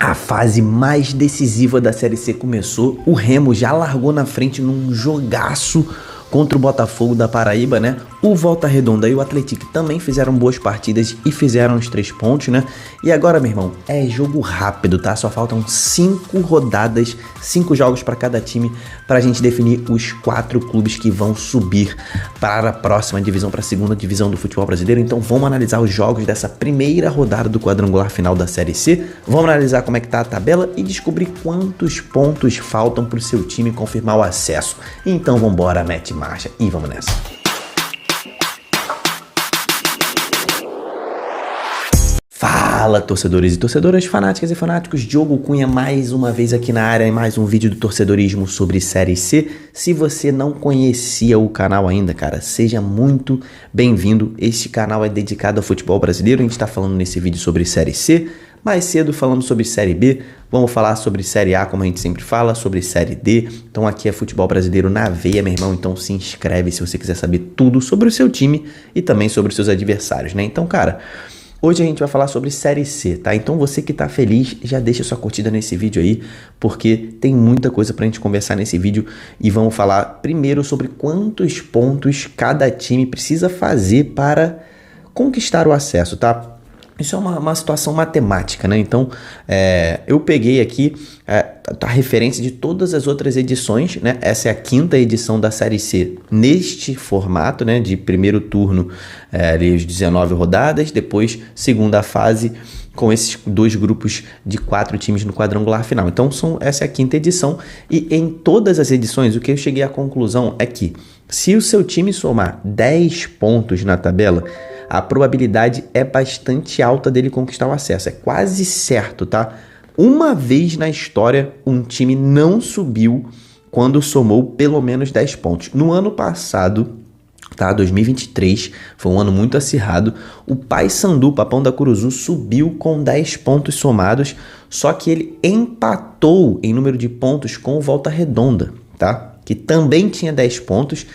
A fase mais decisiva da Série C começou. O Remo já largou na frente num jogaço contra o Botafogo da Paraíba, né? O Volta Redonda e o Atlético também fizeram boas partidas e fizeram os 3 pontos, né? E agora, meu irmão, é jogo rápido, tá? Só faltam 5 rodadas, 5 jogos para cada time, pra gente definir os 4 clubes que vão subir para a próxima divisão, para a segunda divisão do futebol brasileiro. Então vamos analisar os jogos dessa primeira rodada do quadrangular final da Série C. Vamos analisar como é que tá a tabela e descobrir quantos pontos faltam pro seu time confirmar o acesso. Então vambora, mete marcha e vamos nessa. Fala, torcedores e torcedoras, fanáticas e fanáticos, Diogo Cunha mais uma vez aqui na área em mais um vídeo do torcedorismo sobre Série C. Se você não conhecia o canal ainda, cara, seja muito bem-vindo. Este canal é dedicado ao futebol brasileiro, a gente tá falando nesse vídeo sobre Série C, mais cedo falando sobre Série B, vamos falar sobre Série A, como a gente sempre fala, sobre Série D. Então aqui é futebol brasileiro na veia, meu irmão, então se inscreve se você quiser saber tudo sobre o seu time e também sobre os seus adversários, né? Então, cara, hoje a gente vai falar sobre Série C, tá? Então você que tá feliz, já deixa sua curtida nesse vídeo aí, porque tem muita coisa pra gente conversar nesse vídeo e vamos falar primeiro sobre quantos pontos cada time precisa fazer para conquistar o acesso, tá? Isso é uma situação matemática, né? Então, eu peguei aqui a referência de todas as outras edições, né? Essa é a 5ª edição da Série C neste formato, né? De primeiro turno, ali as 19 rodadas, depois segunda fase com esses 2 grupos de 4 times no quadrangular final. Então, essa é a 5ª edição e em todas as edições, o que eu cheguei à conclusão é que se o seu time somar 10 pontos na tabela, a probabilidade é bastante alta dele conquistar o acesso. É quase certo, tá? Uma vez na história, um time não subiu quando somou pelo menos 10 pontos. No ano passado, tá? 2023, foi um ano muito acirrado. O Paysandu, Papão da Curuzu, subiu com 10 pontos somados, só que ele empatou em número de pontos com o Volta Redonda, tá? Que também tinha 10 pontos.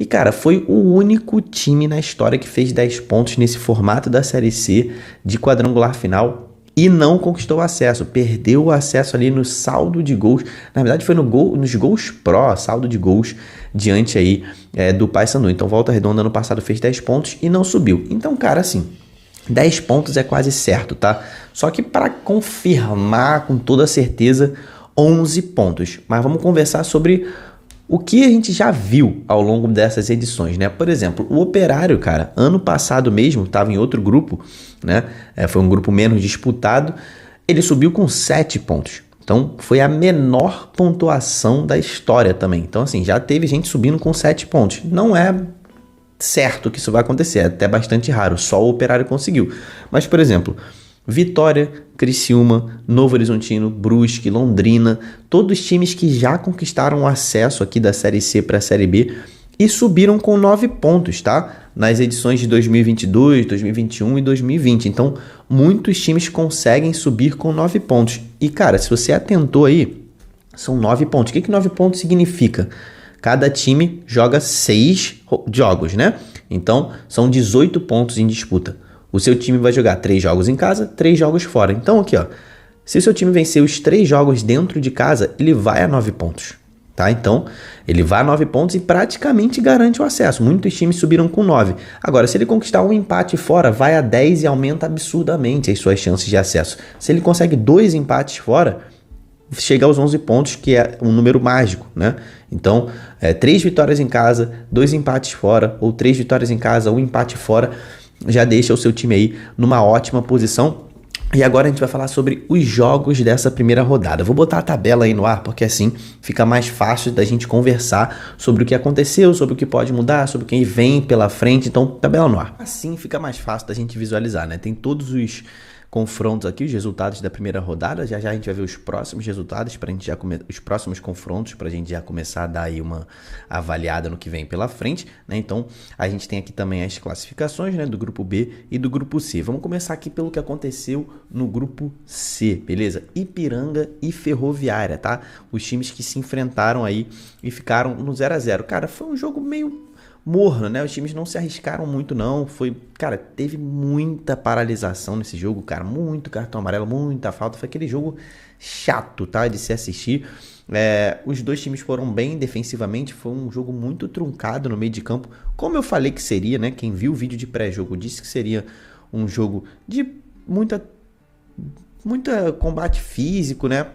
E, cara, foi o único time na história que fez 10 pontos nesse formato da Série C de quadrangular final e não conquistou o acesso. Perdeu o acesso ali no saldo de gols. Na verdade, foi nos gols pró, saldo de gols, diante aí do Paysandu. Então, Volta Redonda ano passado fez 10 pontos e não subiu. Então, cara, assim, 10 pontos é quase certo, tá? Só que para confirmar com toda certeza, 11 pontos. Mas vamos conversar sobre o que a gente já viu ao longo dessas edições, né? Por exemplo, o Operário, cara, ano passado mesmo, estava em outro grupo, né? Foi um grupo menos disputado, ele subiu com 7 pontos. Então, foi a menor pontuação da história também. Então, assim, já teve gente subindo com 7 pontos. Não é certo que isso vai acontecer, é até bastante raro, só o Operário conseguiu. Mas, por exemplo, Vitória, Criciúma, Novo Horizontino, Brusque, Londrina, todos times que já conquistaram o acesso aqui da Série C para a Série B e subiram com 9 pontos, tá? Nas edições de 2022, 2021 e 2020. Então, muitos times conseguem subir com 9 pontos. E, cara, se você atentou aí, são 9 pontos. O que 9 pontos significa? Cada time joga 6 jogos, né? Então, são 18 pontos em disputa. O seu time vai jogar 3 jogos em casa, 3 jogos fora. Então aqui, ó, se o seu time vencer os 3 jogos dentro de casa, ele vai a 9 pontos, tá? Então, ele vai a 9 pontos e praticamente garante o acesso. Muitos times subiram com 9. Agora, se ele conquistar um empate fora, vai a 10 e aumenta absurdamente as suas chances de acesso. Se ele consegue 2 empates fora, chega aos 11 pontos, que é um número mágico, né? Então, 3 vitórias em casa, 2 empates fora, ou 3 vitórias em casa, 1 empate fora, já deixa o seu time aí numa ótima posição. E agora a gente vai falar sobre os jogos dessa primeira rodada. Vou botar a tabela aí no ar, porque assim fica mais fácil da gente conversar sobre o que aconteceu, sobre o que pode mudar, sobre quem vem pela frente. Então, tabela no ar. Assim fica mais fácil da gente visualizar, né? Tem todos os confrontos aqui, os resultados da primeira rodada. Já já a gente vai ver os próximos resultados, pra gente já os próximos confrontos, para a gente já começar a dar aí uma avaliada no que vem pela frente, né? Então, a gente tem aqui também as classificações, né, do grupo B e do grupo C. Vamos começar aqui pelo que aconteceu no grupo C, beleza? Ipiranga e Ferroviária, tá? Os times que se enfrentaram aí e ficaram no 0 a 0. Cara, foi um jogo meio morno, né? Os times não se arriscaram muito, não. Cara, teve muita paralisação nesse jogo, cara. Muito cartão amarelo, muita falta. Foi aquele jogo chato, tá? De se assistir. Os dois times foram bem defensivamente. Foi um jogo muito truncado no meio de campo. Como eu falei que seria, né? Quem viu o vídeo de pré-jogo disse que seria um jogo de muita combate físico, né?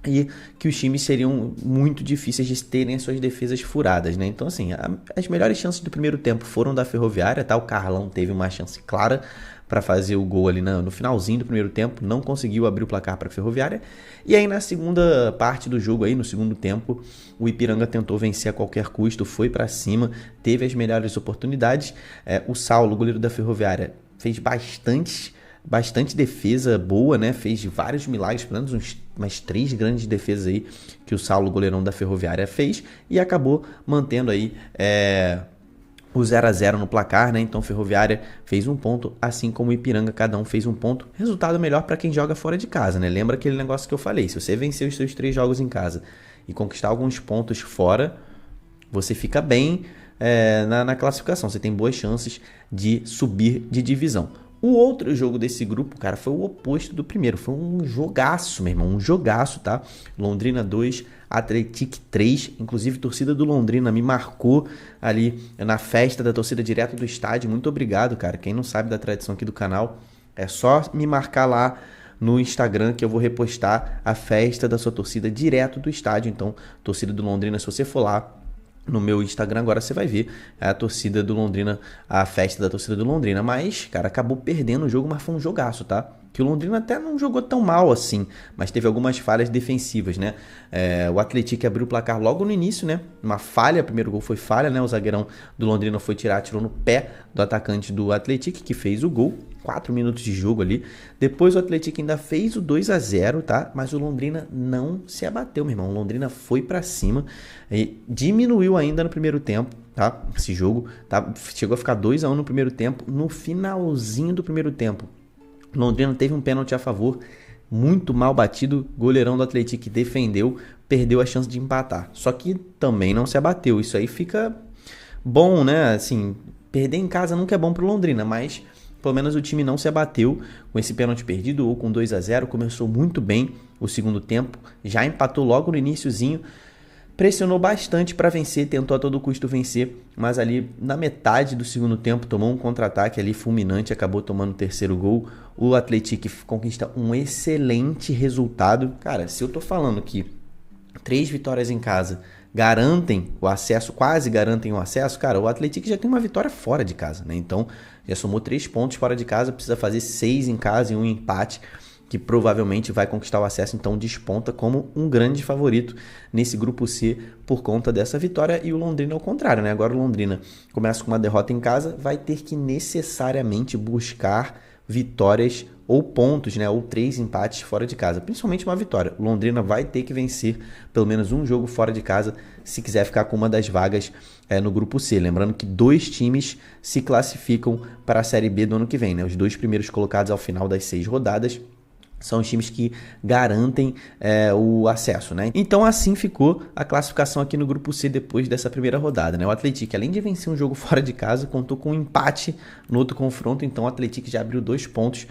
E que os times seriam muito difíceis de terem as suas defesas furadas, né? Então, assim, as melhores chances do primeiro tempo foram da Ferroviária, tá? O Carlão teve uma chance clara para fazer o gol ali no finalzinho do primeiro tempo, não conseguiu abrir o placar para a Ferroviária. E aí na segunda parte do jogo, aí no segundo tempo, o Ipiranga tentou vencer a qualquer custo, foi para cima, teve as melhores oportunidades. O Saulo, goleiro da Ferroviária, fez bastante defesa boa, né? Fez vários milagres, pelo menos umas 3 grandes defesas aí que o Saulo, goleirão da Ferroviária, fez e acabou mantendo aí o 0-0 no placar, né? Então Ferroviária fez um ponto, assim como o Ipiranga, cada um fez um ponto. Resultado melhor para quem joga fora de casa, né? Lembra aquele negócio que eu falei, se você vencer os seus 3 jogos em casa e conquistar alguns pontos fora, você fica bem na classificação, você tem boas chances de subir de divisão. O outro jogo desse grupo, cara, foi o oposto do primeiro. Foi um jogaço, meu irmão. Um jogaço, tá? Londrina 2, Atlético 3. Inclusive, a torcida do Londrina me marcou ali na festa da torcida direto do estádio. Muito obrigado, cara. Quem não sabe da tradição aqui do canal, é só me marcar lá no Instagram que eu vou repostar a festa da sua torcida direto do estádio. Então, torcida do Londrina, se você for lá no meu Instagram agora, você vai ver a torcida do Londrina, a festa da torcida do Londrina. Mas, cara, acabou perdendo o jogo, mas foi um jogaço, tá? Que o Londrina até não jogou tão mal assim, mas teve algumas falhas defensivas, né? O Atlético abriu o placar logo no início, né? Uma falha, o primeiro gol foi falha, né? O zagueirão do Londrina foi tirou no pé do atacante do Atlético, que fez o gol. 4 minutos de jogo ali. Depois o Atlético ainda fez o 2-0, tá? Mas o Londrina não se abateu, meu irmão. O Londrina foi pra cima e diminuiu ainda no primeiro tempo, tá? Esse jogo, tá? Chegou a ficar 2-1 no primeiro tempo. No finalzinho do primeiro tempo, Londrina teve um pênalti a favor, muito mal batido, goleirão do Atlético defendeu, perdeu a chance de empatar. Só que também não se abateu. Isso aí fica bom, né? Assim, perder em casa nunca é bom pro Londrina, mas pelo menos o time não se abateu com esse pênalti perdido ou com 2-0. Começou muito bem o segundo tempo, já empatou logo no iniciozinho, pressionou bastante para vencer, tentou a todo custo vencer, mas ali na metade do segundo tempo tomou um contra-ataque ali fulminante, acabou tomando o terceiro gol. O Atlético conquista um excelente resultado. Cara, se eu tô falando que 3 vitórias em casa garantem o acesso, quase garantem o acesso, cara, o Atlético já tem uma vitória fora de casa, né? Então já somou 3 pontos fora de casa, precisa fazer 6 em casa e um empate, que provavelmente vai conquistar o acesso, então desponta como um grande favorito nesse grupo C por conta dessa vitória. E o Londrina ao contrário, né? Agora o Londrina começa com uma derrota em casa, vai ter que necessariamente buscar vitórias ou pontos, né? Ou 3 empates fora de casa, principalmente uma vitória. O Londrina vai ter que vencer pelo menos um jogo fora de casa se quiser ficar com uma das vagas no grupo C. Lembrando que 2 times se classificam para a Série B do ano que vem, né? Os 2 primeiros colocados ao final das 6 rodadas são os times que garantem o acesso, né? Então assim ficou a classificação aqui no grupo C depois dessa primeira rodada, né? O Atlético, além de vencer um jogo fora de casa, contou com um empate no outro confronto. Então o Atlético já abriu 2 pontos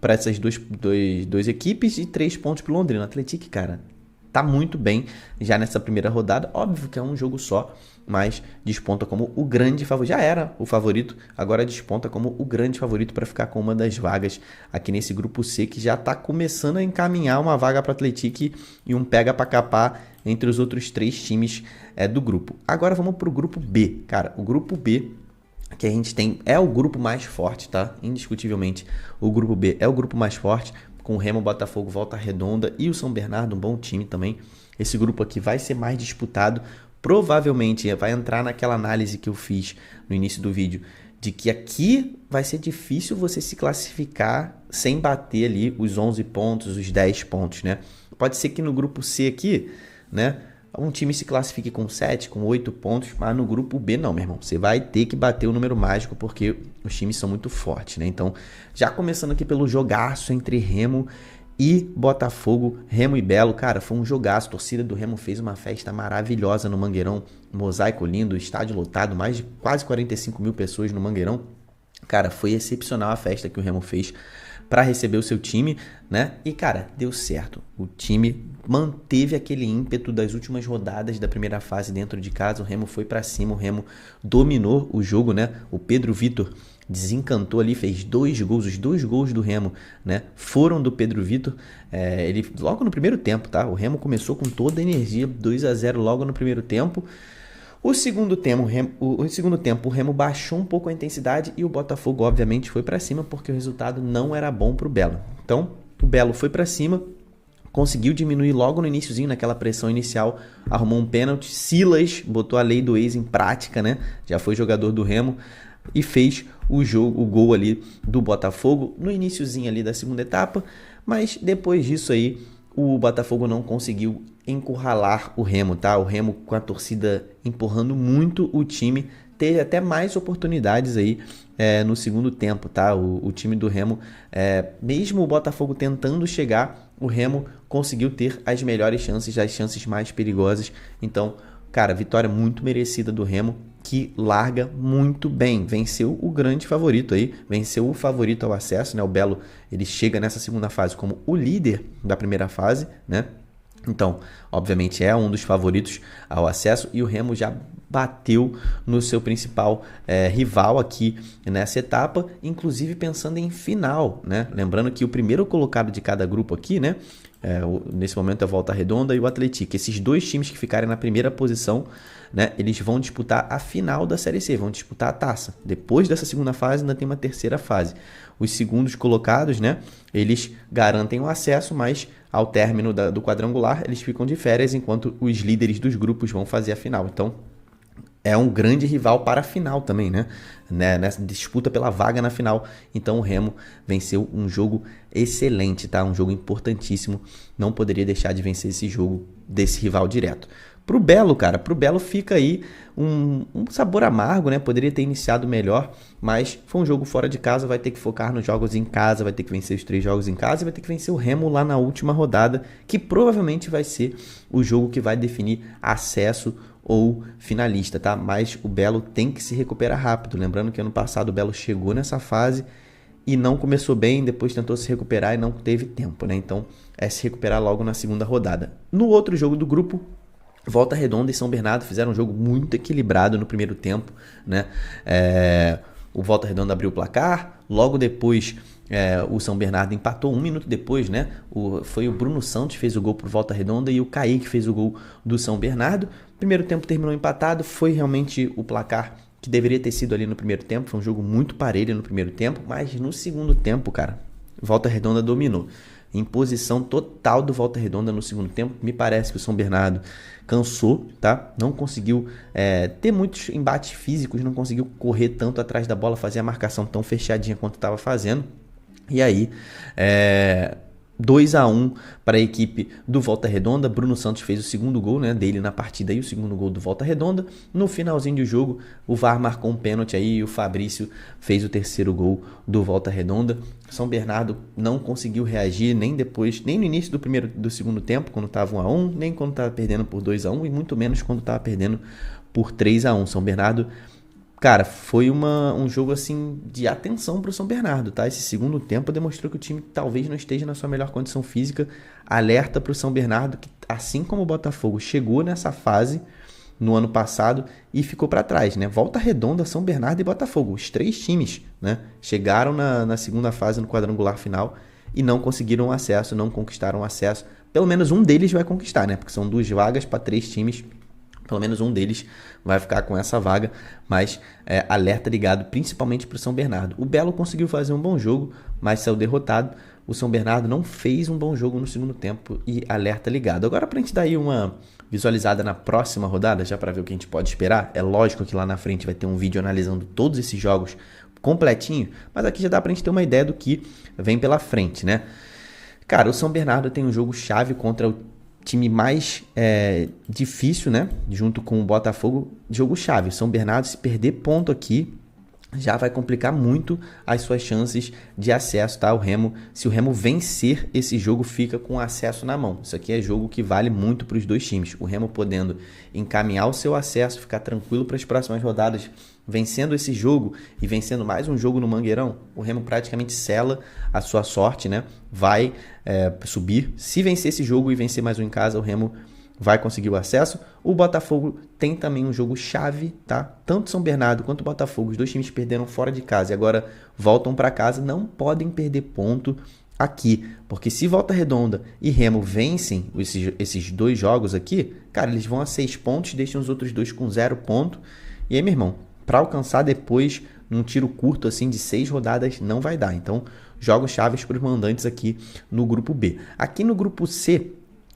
para essas duas equipes e 3 pontos para o Londrina. O Atlético, cara, tá muito bem já nessa primeira rodada. Óbvio que é um jogo só, mas desponta como o grande favorito. Já era o favorito, agora desponta como o grande favorito para ficar com uma das vagas aqui nesse grupo C, que já está começando a encaminhar uma vaga para o Atlético e um pega para capar entre os outros 3 times do grupo. Agora vamos para o grupo B. Cara, o grupo B que a gente tem é o grupo mais forte, tá? Indiscutivelmente, o grupo B é o grupo mais forte, com o Remo, Botafogo, Volta Redonda e o São Bernardo, um bom time também. Esse grupo aqui vai ser mais disputado. Provavelmente vai entrar naquela análise que eu fiz no início do vídeo, de que aqui vai ser difícil você se classificar sem bater ali os 11 pontos, os 10 pontos, né? Pode ser que no grupo C aqui, né, um time se classifique com 7, com 8 pontos, mas no grupo B não, meu irmão. Você vai ter que bater o número mágico porque os times são muito fortes, né? Então, já começando aqui pelo jogaço entre Remo E Botafogo, Remo e Belo, cara, foi um jogaço. A torcida do Remo fez uma festa maravilhosa no Mangueirão, mosaico lindo, estádio lotado, mais de quase 45 mil pessoas no Mangueirão. Cara, foi excepcional a festa que o Remo fez para receber o seu time, né? E, cara, deu certo. O time manteve aquele ímpeto das últimas rodadas da primeira fase dentro de casa. O Remo foi para cima, o Remo dominou o jogo, né? O Pedro Vitor desencantou ali, fez 2 gols. Os 2 gols do Remo, né, foram do Pedro Vitor. Ele logo no primeiro tempo, tá? O Remo começou com toda a energia, 2-0 logo no primeiro tempo. O segundo tempo, o Remo baixou um pouco a intensidade e o Botafogo, obviamente, foi para cima porque o resultado não era bom para o Belo. Então, o Belo foi para cima, conseguiu diminuir logo no iniciozinho, naquela pressão inicial, arrumou um pênalti. Silas botou a lei do ex em prática, né? Já foi jogador do Remo e fez o gol ali do Botafogo no iniciozinho ali da segunda etapa, mas depois disso aí o Botafogo não conseguiu encurralar o Remo, tá? O Remo com a torcida empurrando muito o time, teve até mais oportunidades aí no segundo tempo, tá? O time do Remo, mesmo o Botafogo tentando chegar, o Remo conseguiu ter as melhores chances, as chances mais perigosas. Então, cara, vitória muito merecida do Remo, que larga muito bem, venceu o grande favorito aí, venceu o favorito ao acesso, né? O Belo, ele chega nessa segunda fase como o líder da primeira fase, né? Então, obviamente é um dos favoritos ao acesso e o Remo já bateu no seu principal rival aqui nessa etapa, inclusive pensando em final, né? Lembrando que o primeiro colocado de cada grupo aqui, né? Nesse momento é a Volta Redonda e o Atlético. Esses 2 times que ficarem na primeira posição, né, eles vão disputar a final da Série C, vão disputar a taça. Depois dessa segunda fase ainda tem uma terceira fase. Os segundos colocados, né, eles garantem o acesso, mas ao término do quadrangular eles ficam de férias enquanto os líderes dos grupos vão fazer a final. Então é um grande rival para a final também, né? Nessa disputa pela vaga na final. Então o Remo venceu um jogo excelente, tá? Um jogo importantíssimo. Não poderia deixar de vencer esse jogo desse rival direto. Pro Belo, cara, pro Belo fica aí um sabor amargo, né? Poderia ter iniciado melhor, mas foi um jogo fora de casa, vai ter que focar nos jogos em casa, vai ter que vencer os 3 jogos em casa e vai ter que vencer o Remo lá na última rodada, que provavelmente vai ser o jogo que vai definir acesso ou finalista, tá? Mas o Belo tem que se recuperar rápido. Lembrando que ano passado o Belo chegou nessa fase e não começou bem, depois tentou se recuperar e não teve tempo, né? Então é se recuperar logo na segunda rodada. No outro jogo do grupo, Volta Redonda e São Bernardo fizeram um jogo muito equilibrado no primeiro tempo, né? O Volta Redonda abriu o placar, logo depois o São Bernardo empatou 1 minuto depois, né? Foi o Bruno Santos que fez o gol pro Volta Redonda e o Kaique fez o gol do São Bernardo. Primeiro tempo terminou empatado, foi realmente o placar que deveria ter sido ali no primeiro tempo, foi um jogo muito parelho no primeiro tempo, mas no segundo tempo, cara, Volta Redonda dominou. Imposição total do Volta Redonda no segundo tempo. Me parece que o São Bernardo cansou, tá? Não conseguiu ter muitos embates físicos, não conseguiu correr tanto atrás da bola, fazer a marcação tão fechadinha quanto estava fazendo. E aí, 2-1 para a equipe do Volta Redonda. Bruno Santos fez o segundo gol, né, dele na partida e o segundo gol do Volta Redonda. No finalzinho do jogo, o VAR marcou um pênalti aí e o Fabrício fez o terceiro gol do Volta Redonda. São Bernardo não conseguiu reagir nem no início do segundo tempo, quando estava 1-1, nem quando estava perdendo por 2-1 e muito menos quando estava perdendo por 3-1. São Bernardo, cara, foi um jogo assim de atenção para o São Bernardo, tá? Esse segundo tempo demonstrou que o time talvez não esteja na sua melhor condição física. Alerta para o São Bernardo, que assim como o Botafogo chegou nessa fase no ano passado e ficou para trás, né? Volta Redonda, São Bernardo e Botafogo, os 3 times, né? Chegaram na segunda fase no quadrangular final e não conseguiram acesso, não conquistaram acesso. Pelo menos um deles vai conquistar, né? Porque são 2 vagas para 3 times. Pelo menos um deles vai ficar com essa vaga, mas alerta ligado principalmente para o São Bernardo. O Belo conseguiu fazer um bom jogo, mas saiu derrotado. O São Bernardo não fez um bom jogo no segundo tempo e alerta ligado. Agora, para a gente dar aí uma visualizada na próxima rodada, já para ver o que a gente pode esperar, é lógico que lá na frente vai ter um vídeo analisando todos esses jogos completinho, mas aqui já dá para a gente ter uma ideia do que vem pela frente, né? Cara, o São Bernardo tem um jogo chave contra o time mais difícil, né? Junto com o Botafogo, jogo chave. São Bernardo, se perder ponto aqui, já vai complicar muito as suas chances de acesso, tá? Se o Remo vencer esse jogo, fica com acesso na mão. Isso aqui é jogo que vale muito para os dois times. O Remo podendo encaminhar o seu acesso, ficar tranquilo para as próximas rodadas, vencendo esse jogo e vencendo mais um jogo no Mangueirão, o Remo praticamente sela a sua sorte, né? Vai subir. Se vencer esse jogo e vencer mais um em casa, o Remo vai conseguir o acesso. O Botafogo tem também um jogo chave, tá? Tanto São Bernardo quanto o Botafogo, os dois times perderam fora de casa e agora voltam para casa, não podem perder ponto aqui, porque se Volta Redonda e Remo vencem esses dois jogos aqui, cara, eles vão a 6 pontos, deixam os outros dois com 0 ponto, e aí, meu irmão, para alcançar depois num tiro curto assim de 6 rodadas não vai dar. Então, jogos chaves para os mandantes aqui no grupo B. Aqui no grupo C,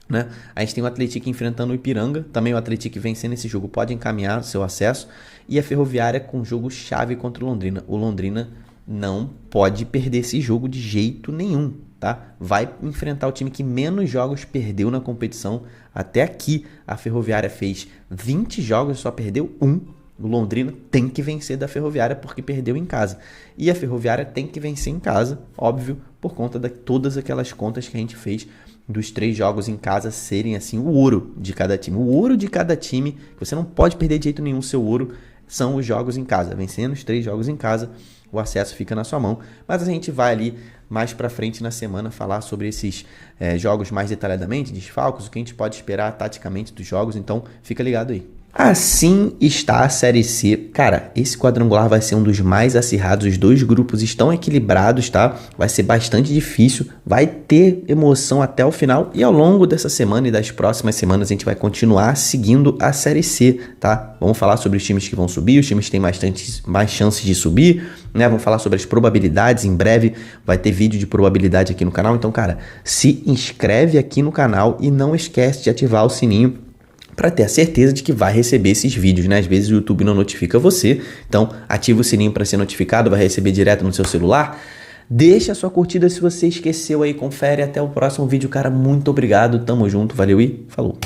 né, a gente tem o Atlético enfrentando o Ipiranga. Também o Atlético vencendo esse jogo pode encaminhar o seu acesso. E a Ferroviária com jogo chave contra o Londrina. O Londrina não pode perder esse jogo de jeito nenhum, tá? Vai enfrentar o time que menos jogos perdeu na competição. Até aqui a Ferroviária fez 20 jogos e só perdeu 1. O Londrina tem que vencer da Ferroviária porque perdeu em casa. E a Ferroviária tem que vencer em casa, óbvio, por conta de todas aquelas contas que a gente fez dos 3 jogos em casa serem assim o ouro de cada time. O ouro de cada time, que você não pode perder de jeito nenhum, seu ouro são os jogos em casa. Vencendo os 3 jogos em casa, o acesso fica na sua mão. Mas a gente vai ali mais pra frente na semana falar sobre esses jogos mais detalhadamente, desfalques, o que a gente pode esperar taticamente dos jogos. Então fica ligado aí. Assim está a Série C. Cara, esse quadrangular vai ser um dos mais acirrados. Os dois grupos estão equilibrados, tá? Vai ser bastante difícil. Vai ter emoção até o final. E ao longo dessa semana e das próximas semanas a gente vai continuar seguindo a Série C, tá? Vamos falar sobre os times que vão subir, os times que têm mais chances de subir, né? Vamos falar sobre as probabilidades. Em breve vai ter vídeo de probabilidade aqui no canal. Então, cara, se inscreve aqui no canal e não esquece de ativar o sininho para ter a certeza de que vai receber esses vídeos, né? Às vezes o YouTube não notifica você, então ativa o sininho para ser notificado, vai receber direto no seu celular. Deixa a sua curtida se você esqueceu aí, confere. Até o próximo vídeo, cara. Muito obrigado, tamo junto, valeu e falou!